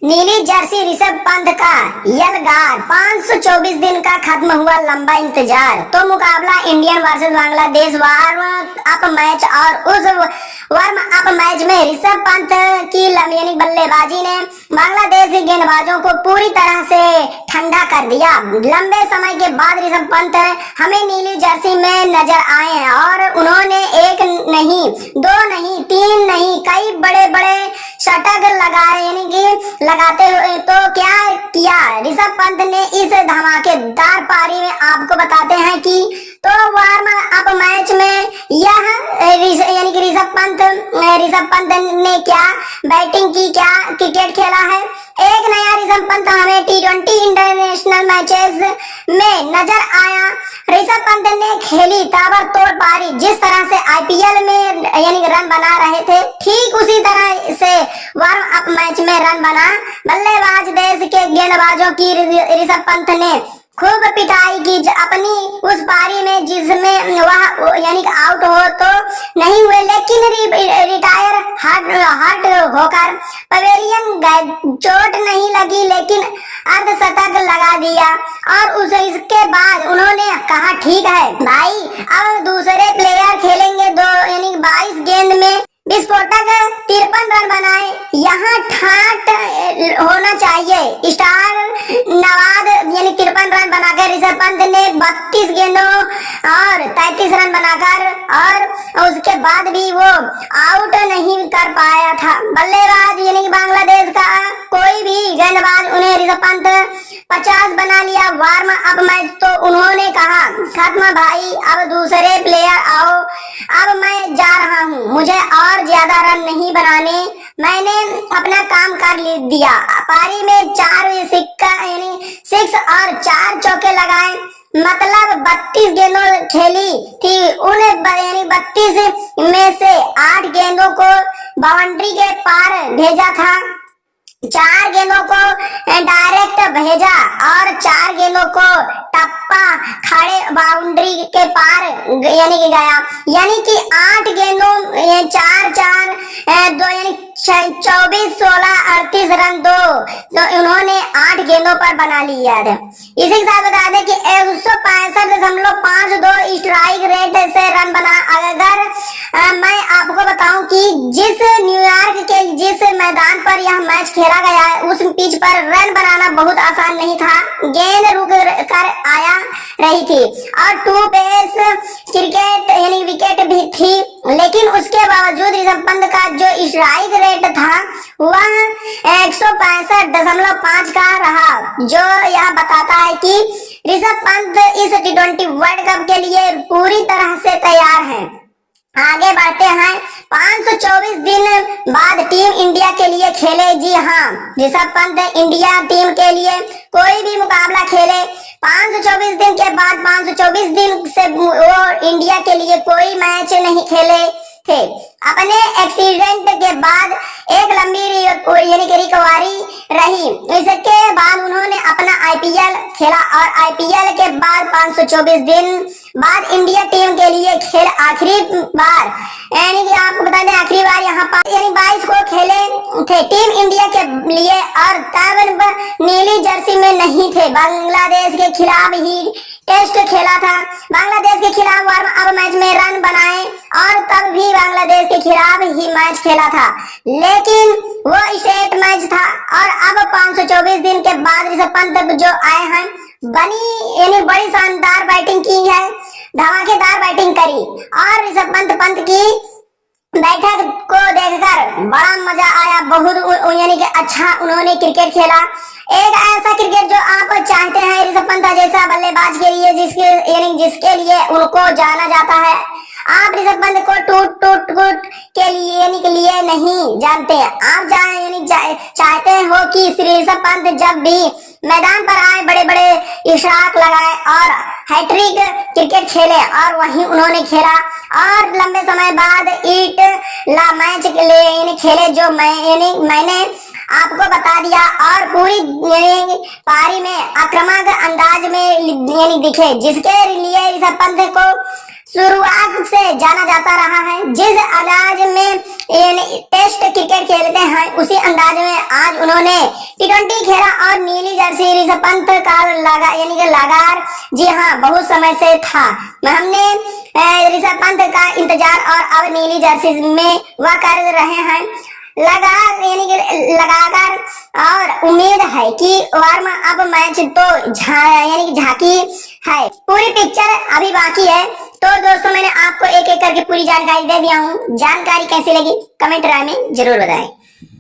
नीली जर्सी ऋषभ पंत का यलगार 524 दिन का खत्म हुआ लंबा इंतजार। तो मुकाबला Indian versus Bangladesh warm up match और उस वार्म अप मैच में ऋषभ पंत की यानी बल्लेबाजी ने बांग्लादेश के गेंदबाजों को पूरी तरह से ठंडा कर दिया। लंबे समय के बाद ऋषभ पंत हमें नीली जर्सी में नजर आए हैं और उन्होंने एक नहीं, दो नहीं, तीन नहीं, कई बड़े बड़े शतक लगाए यानी कि लगाते हुए तो क्या किया ऋषभ पंत ने इस धमाकेदार पारी में। आपको बताते हैं कि तो वार्म अप मैच में यह यानी कि ऋषभ पंत ने क्या बैटिंग की, क्या क्रिकेट खेला है। एक नया ऋषभ पंत हमें T20 इंटरनेशनल मैचेस में नजर आया। ऋषभ पंत ने खेली ताबड़तोड़ पारी। जिस तरह से IPL में यानी रन बना रहे थे, ठीक उसी तरह से वार्म अप मैच में रन बना। बल्लेबाज देश के गेंदबाजों की ऋषभ पंत ने खूब पिटाई की अपनी उस पारी में, जिसमें वह यानी आउट हो तो नहीं हुए, लेकिन रिटायर हर्ट होकर पवेलियन गए। चोट नहीं लगी लेकिन अर्धशतक लगा दिया और इसके बाद उन्होंने कहा ठीक है भाई, अब दूसरे प्लेयर खेलेंगे। यानी 22 गेंद में विस्फोटक 53 रन बनाए। यहाँ ठाट होना चाहिए। स्टार नवाद यानी 53 रन बनाकर ऋषभ पंत ने 32 गेंदों और 33 रन बनाकर और उसके बाद भी वो आउट नहीं कर पाया था। बल्लेबाज यानी बांग्लादेश का कोई भी गेंदबाज उन्हें ऋषभ पंत 50 बना लिया। वार्म अप मैच तो उन्होंने कहा खत्म भाई, अब दूसरे प्लेयर आओ, अब मैं जा रहा हूँ, मुझे और ज्यादा रन नहीं बनाने, मैंने अपना काम कर दिया। पारी में 4 सिक्का यानी 6 और 4 चौके लगाए, मतलब 32 गेंदों खेली थी। उन यानी 32 में से 8 गेंदों को बाउंड्री के पार भेजा था, 4 गेंदों को डायरेक्ट भेजा और 4 गेंदों को टप्पा खड़े बाउंड्री के पार यानी कि गया। यानी कि 8 गेंदों 4-4 2 यानी 24, 16, 38 रन तो उन्होंने 8 गेंदों पर बना लिया था। इसी के साथ बता दें कि 165.52 स्ट्राइक रेट से रन बना। अगर मैं आपको बताऊं कि जिस न्यूयॉर्क के जिस मैदान पर यह मैच खेला गया है, उस पिच पर रन बनाना बहुत आसान नहीं था। गेंद रुक कर आया रही थी और 2 पेस क्रिकेट यानी विकेट भी थी, लेकिन उसके बावजूद ऋषभ पंत का जो स्ट्राइक रेट था वह 165.5 का रहा, जो यह बताता है कि ऋषभ पंत इस T20 वर्ल्ड कप के लिए पूरी तरह से तैयार है। आगे बढ़ते हैं। 524 दिन बाद टीम इंडिया के लिए खेले। जी हाँ, ऋषभ पंत इंडिया टीम के लिए कोई भी मुकाबला खेले, 524 दिन के बाद 524 दिन से वो इंडिया के लिए कोई मैच नहीं खेले थे। अपने एक्सीडेंट के बाद एक लंबी यानी कि रिकवरी रही। इसके बाद उन्होंने अपना IPL खेला और IPL के बाद 524 दिन बाद इंडिया टीम के लिए खेल आखिरी बार, यानी कि आपको बता दें आखिरी बार यहाँ पर यानी 22 को खेले थे टीम इंडिया के लिए और तब नीली जर्सी में नहीं थे। बांग्लादेश के खिलाफ ही टेस्ट खेला था। बांग्लादेश के खिलाफ वार्म अप मैच में रन बनाए और तब भी बांग्लादेश के खिलाफ ही मैच खेला था, लेकिन वो स्टेट मैच था। और अब 524 दिन के बाद ऋषभ पंत जो आए हैं, यानी बड़ी शानदार बैटिंग की है, धमाकेदार बैटिंग करी और ऋषभ पंत की बैठक को देखकर बड़ा मजा आया। बहुत यानी कि अच्छा उन्होंने क्रिकेट खेला। एक ऐसा क्रिकेट जो आप चाहते हैं ऋषभ पंत जैसा बल्लेबाज के लिए, जिसके लिए उनको जाना जाता है। आप ऋषभ पंत को टूट के लिए नहीं जानते, आप चाहते हो कि ऋषभ पंत जब भी मैदान पर आए बड़े बड़े शॉट लगाए और हैट्रिक क्रिकेट खेले, और वहीं उन्होंने खेला और लंबे समय बाद मैच खेले, जो मैंने आपको बता दिया और पूरी पारी में आक्रामक अंदाज में दिखे, जिसके लिए ऋषभ पंत को शुरुआत से जाना जाता रहा है। जिस अंदाज में टेस्ट क्रिकेट खेलते हैं उसी अंदाज में आज उन्होंने टी20 खेला और नीली जर्सी ऋषभ पंत का लगा यानी कि लगार जी हाँ बहुत समय से था। हमने ऋषभ पंत का इंतजार और अब नीली जर्सी में वह कर रहे हैं लगातार यानी कि लगातार और उम्मीद है कि वार्म अप मैच तो यानी कि झांकी है, पूरी पिक्चर अभी बाकी है। तो दोस्तों मैंने आपको एक एक करके पूरी जानकारी दे दिया हूँ। जानकारी कैसी लगी कमेंट राय में जरूर बताएं।